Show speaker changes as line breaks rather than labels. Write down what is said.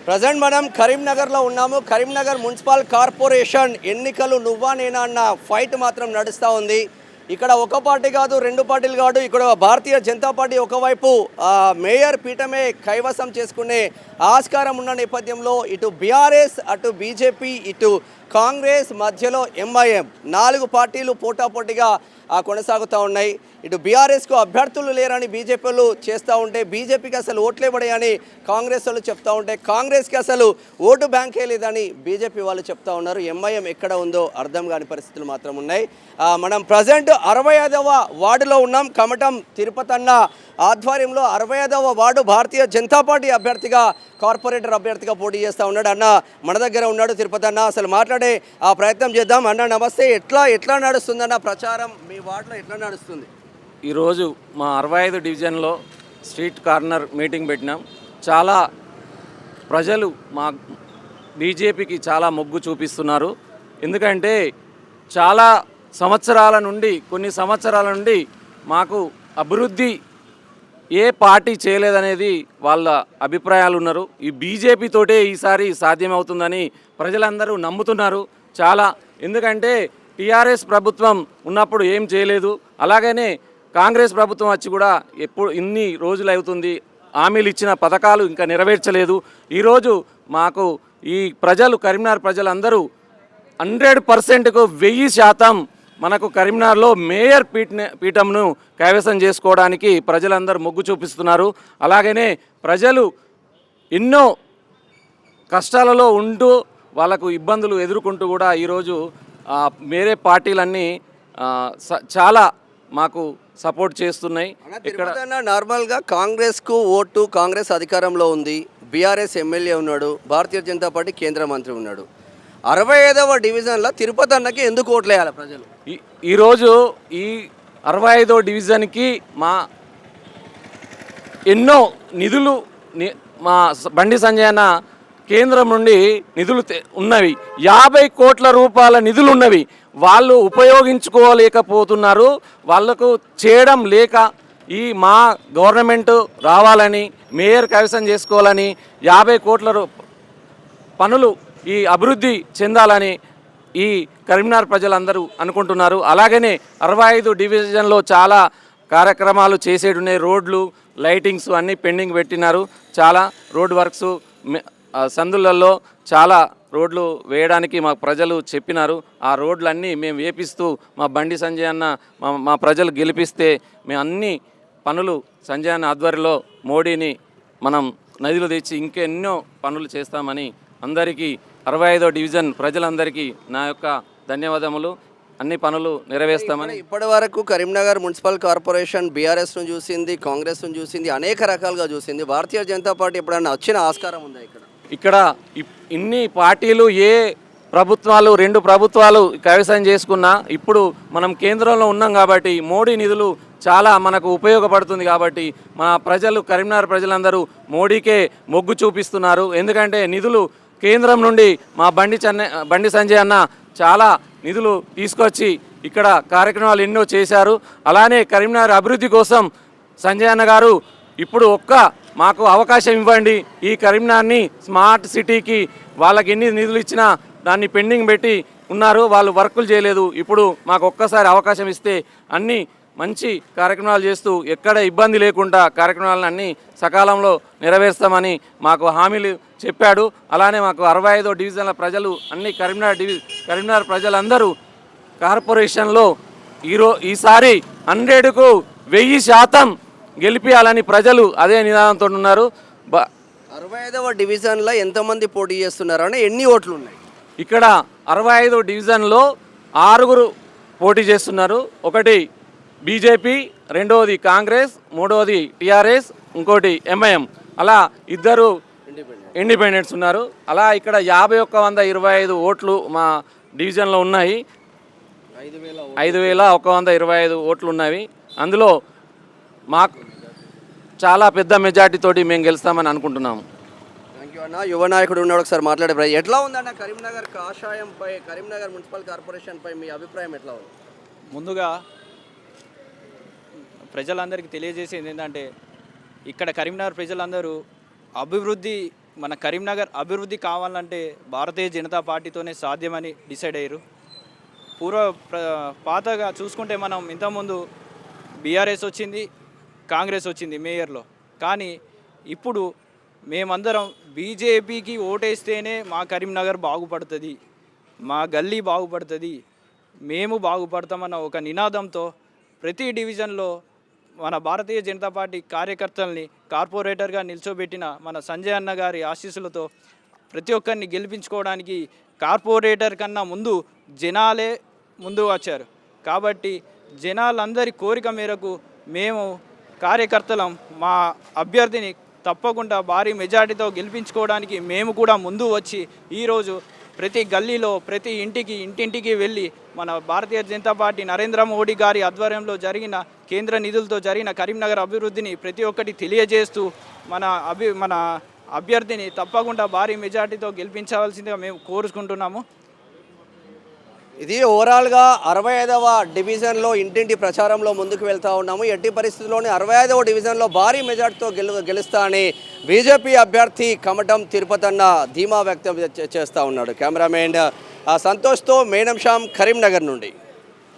Present మనం కరీంనగర్లో ఉన్నాము. కరీంనగర్ మున్సిపల్ కార్పొరేషన్ ఎన్నికలు నువ్వా నేనా అన్న ఫైట్ మాత్రం నడుస్తూ ఉంది. ఇక్కడ ఒక పార్టీ కాదు, రెండు పార్టీలు కాదు, ఇక్కడ భారతీయ జనతా పార్టీ ఒకవైపు మేయర్ పీఠమే కైవసం చేసుకునే ఆస్కారం ఉన్న నేపథ్యంలో ఇటు బీఆర్ఎస్, అటు బీజేపీ, ఇటు కాంగ్రెస్, మధ్యలో ఎంఐఎం 4 పార్టీలు పోటాపోటీగా కొనసాగుతూ ఉన్నాయి. ఇటు బీఆర్ఎస్కు అభ్యర్థులు లేరని బీజేపీ వాళ్ళు చేస్తూ ఉంటే, బీజేపీకి అసలు ఓట్లే పడాయని కాంగ్రెస్ వాళ్ళు చెప్తూ ఉంటే, కాంగ్రెస్కి అసలు ఓటు బ్యాంకే లేదని బీజేపీ వాళ్ళు చెప్తా ఉన్నారు. ఎంఐఎం ఎక్కడ ఉందో అర్థం కాని పరిస్థితులు మాత్రం ఉన్నాయి. మనం ప్రజెంట్ 65వ వార్డులో ఉన్నాం. కమటం తిరుపతన్న ఆధ్వర్యంలో 65వ వార్డు భారతీయ జనతా పార్టీ అభ్యర్థిగా, కార్పొరేటర్ అభ్యర్థిగా పోటీ చేస్తూ ఉన్నాడు. అన్న మన దగ్గర ఉన్నాడు తిరుపతి అన్న. అసలు మాట్లాడే ప్రయత్నం చేద్దాం. అన్న నమస్తే. ఎట్లా నడుస్తుందన్న ప్రచారం మీ వార్డులో ఎట్లా నడుస్తుంది?
ఈరోజు మా 65 డివిజన్లో స్ట్రీట్ కార్నర్ మీటింగ్ పెట్టినాం. చాలా ప్రజలు మా బీజేపీకి చాలా మొగ్గు చూపిస్తున్నారు. ఎందుకంటే చాలా కొన్ని సంవత్సరాల నుండి మాకు అభివృద్ధి ఏ పార్టీ చేయలేదనేది వాళ్ళ అభిప్రాయాలు ఉన్నారు. ఈ బీజేపీ తోటే ఈసారి సాధ్యమవుతుందని ప్రజలందరూ నమ్ముతున్నారు చాలా. ఎందుకంటే టీఆర్ఎస్ ప్రభుత్వం ఉన్నప్పుడు ఏం చేయలేదు, అలాగనే కాంగ్రెస్ ప్రభుత్వం వచ్చి కూడా ఇన్ని రోజులు అవుతుంది, హామీలు ఇచ్చిన పథకాలు ఇంకా నెరవేర్చలేదు. ఈరోజు మాకు ఈ కరీంనగర్ ప్రజలందరూ 100%కు 1000% మనకు కరీంనగర్లో మేయర్ పీఠంను కైవసం చేసుకోవడానికి ప్రజలందరూ మొగ్గు చూపిస్తున్నారు. అలాగనే ప్రజలు ఎన్నో కష్టాలలో ఉంటూ వాళ్ళకు ఇబ్బందులు ఎదుర్కొంటూ కూడా ఈరోజు వేరే పార్టీలన్నీ చాలా మాకు సపోర్ట్ చేస్తున్నాయి.
ఇక్కడ నార్మల్గా కాంగ్రెస్కు ఓటు, కాంగ్రెస్ అధికారంలో ఉంది, బీఆర్ఎస్ ఎమ్మెల్యే ఉన్నాడు, భారతీయ జనతా పార్టీ కేంద్ర మంత్రి ఉన్నాడు. 65వ డివిజన్లో తిరుపతి అన్నకి ఎందుకు ఓట్లు వేయాలి ప్రజలు?
ఈరోజు ఈ 65వ డివిజన్కి మా ఎన్నో నిధులు మా బండి సంజయ్ అన్న కేంద్రం నుండి నిధులు ఉన్నవి. 50 కోట్ల రూపాయల నిధులు ఉన్నవి. వాళ్ళు ఉపయోగించుకోలేకపోతున్నారు. వాళ్లకు చేయడం లేక మా గవర్నమెంట్ రావాలని, మేయర్ కైవసం చేసుకోవాలని, 50 కోట్ల పనులు ఈ అభివృద్ధి చెందాలని ఈ కరీంనగర్ ప్రజలందరూ అనుకుంటున్నారు. అలాగనే 65 డివిజన్లో చాలా కార్యక్రమాలు చేసేటున్నాయి. రోడ్లు, లైటింగ్స్ అన్నీ పెండింగ్ పెట్టినారు. చాలా రోడ్ వర్క్స్, సందులలో చాలా రోడ్లు వేయడానికి మా ప్రజలు చెప్పినారు. ఆ రోడ్లన్నీ మేము వేపిస్తూ మా బండి సంజయ్ అన్న మా ప్రజలు గెలిపిస్తే మేము అన్ని పనులు సంజయ్ అన్న ఆధ్వర్యంలో మోడీని మనం నదిలో తెచ్చి ఇంకెన్నో పనులు చేస్తామని అందరికీ 65వ డివిజన్ ప్రజలందరికీ నా యొక్క ధన్యవాదములు. అన్ని పనులు నెరవేర్స్తామని.
ఇప్పటి వరకు కరీంనగర్ మున్సిపల్ కార్పొరేషన్ బీఆర్ఎస్ను చూసింది, కాంగ్రెస్ను చూసింది, అనేక రకాలుగా చూసింది. భారతీయ జనతా పార్టీ ఎప్పుడన్నా వచ్చిన ఆస్కారం ఉందా?
ఇక్కడ ఇన్ని పార్టీలు ప్రభుత్వాలు 2 ప్రభుత్వాలు కైవసం చేసుకున్నా ఇప్పుడు మనం కేంద్రంలో ఉన్నాం కాబట్టి మోడీ నిధులు చాలా మనకు ఉపయోగపడుతుంది కాబట్టి మన కరీంనగర్ ప్రజలందరూ మోడీకే మొగ్గు చూపిస్తున్నారు. ఎందుకంటే నిధులు కేంద్రం నుండి మా బండి సంజయ్ అన్న చాలా నిధులు తీసుకొచ్చి ఇక్కడ కార్యక్రమాలు ఎన్నో చేశారు. అలానే కరీంనగర్ అభివృద్ధి కోసం సంజయ్ అన్న గారు ఇప్పుడు మాకు అవకాశం ఇవ్వండి, ఈ కరీంనగర్ని స్మార్ట్ సిటీకి వాళ్ళకి ఎన్ని నిధులు ఇచ్చినా దాన్ని పెండింగ్ పెట్టి ఉన్నారు, వాళ్ళు వర్కులు చేయలేదు. ఇప్పుడు మాకు ఒక్కసారి అవకాశం ఇస్తే అన్ని మంచి కార్యక్రమాలు చేస్తూ ఎక్కడ ఇబ్బంది లేకుండా కార్యక్రమాలను అన్నీ సకాలంలో నెరవేర్స్తామని మాకు హామీలు చెప్పాడు. అలానే మాకు 65వ డివిజన్ల ప్రజలు అన్ని కరీంనగర్ ప్రజలందరూ కార్పొరేషన్లో ఈసారి 100కు 1000% గెలిపించాలని ప్రజలు అదే నినాదంతో ఉన్నారు.
65వ డివిజన్లో ఎంతమంది పోటీ చేస్తున్నారు అని ఎన్ని ఓట్లు ఉన్నాయి?
ఇక్కడ 65వ డివిజన్లో 6 పోటీ చేస్తున్నారు. ఒకటి బీజేపీ, రెండవది కాంగ్రెస్, మూడవది టీఆర్ఎస్, ఇంకోటి ఎంఐఎం, అలా 2 ఇండిపెండెంట్స్ ఉన్నారు. అలా ఇక్కడ 5125 ఓట్లు మా డివిజన్లో ఉన్నాయి. 5125 ఓట్లు ఉన్నవి. అందులో మాకు చాలా పెద్ద మెజార్టీతోటి మేము గెలుస్తామని అనుకుంటున్నాము.
థ్యాంక్ యూ అన్న. యువ నాయకుడు ఉన్నాడు, ఒకసారి మాట్లాడే ఎట్లా ఉందన్న కరీంనగర్ కాషాయంపై, కరీంనగర్ మున్సిపల్ కార్పొరేషన్పై మీ అభిప్రాయం ఎట్లా ఉంది?
ముందుగా ప్రజలందరికీ తెలియజేసేది ఏంటంటే ఇక్కడ కరీంనగర్ ప్రజలందరూ అభివృద్ధి మన కరీంనగర్ అభివృద్ధి కావాలంటే భారతీయ జనతా పార్టీతోనే సాధ్యమని డిసైడ్ అయ్యారు. పాతగా చూసుకుంటే మనం ఇంతకుముందు బీఆర్ఎస్ వచ్చింది, కాంగ్రెస్ వచ్చింది మేయర్లో. కానీ ఇప్పుడు మేమందరం బీజేపీకి ఓటేస్తేనే మా కరీంనగర్ బాగుపడుతుంది, మా గల్లీ బాగుపడుతుంది, మేము బాగుపడతామన్న ఒక నినాదంతో ప్రతి డివిజన్లో మన భారతీయ జనతా పార్టీ కార్యకర్తల్ని కార్పొరేటర్గా నిల్చోబెట్టిన మన సంజయ్ అన్న గారి ఆశీస్సులతో ప్రతి ఒక్కరిని గెలిపించుకోవడానికి కార్పొరేటర్ కన్నా ముందు జనాలే ముందు వచ్చారు. కాబట్టి జనాలందరి కోరిక మేరకు మేము కార్యకర్తలం మా అభ్యర్థిని తప్పకుండా భారీ మెజార్టీతో గెలిపించుకోవడానికి మేము కూడా ముందు వచ్చి ఈరోజు ప్రతి గల్లీలో ప్రతి ఇంటింటికి వెళ్ళి మన భారతీయ జనతా పార్టీ నరేంద్ర మోడీ గారి ఆధ్వర్యంలో జరిగిన కేంద్ర నిధులతో జరిగిన కరీంనగర్ అభివృద్ధిని ప్రతి ఒక్కటి తెలియజేస్తూ మన అభ్యర్థిని తప్పకుండా భారీ మెజార్టీతో గెలిపించవలసిందిగా మేము కోరుకుంటున్నాము.
ఇది ఓవరాల్గా 65వ డివిజన్లో ఇంటింటి ప్రచారంలో ముందుకు వెళ్తూ ఉన్నాము. ఎట్టి పరిస్థితుల్లోనే 65వ డివిజన్లో భారీ మెజార్టీతో గెలుస్తా అని బీజేపీ అభ్యర్థి కమటం తిరుపతన్న ధీమా వ్యక్తం చేస్తూ ఉన్నాడు. కెమెరామెన్ సంతోష్తో మేనం శ్యామ్, కరీంనగర్ నుండి.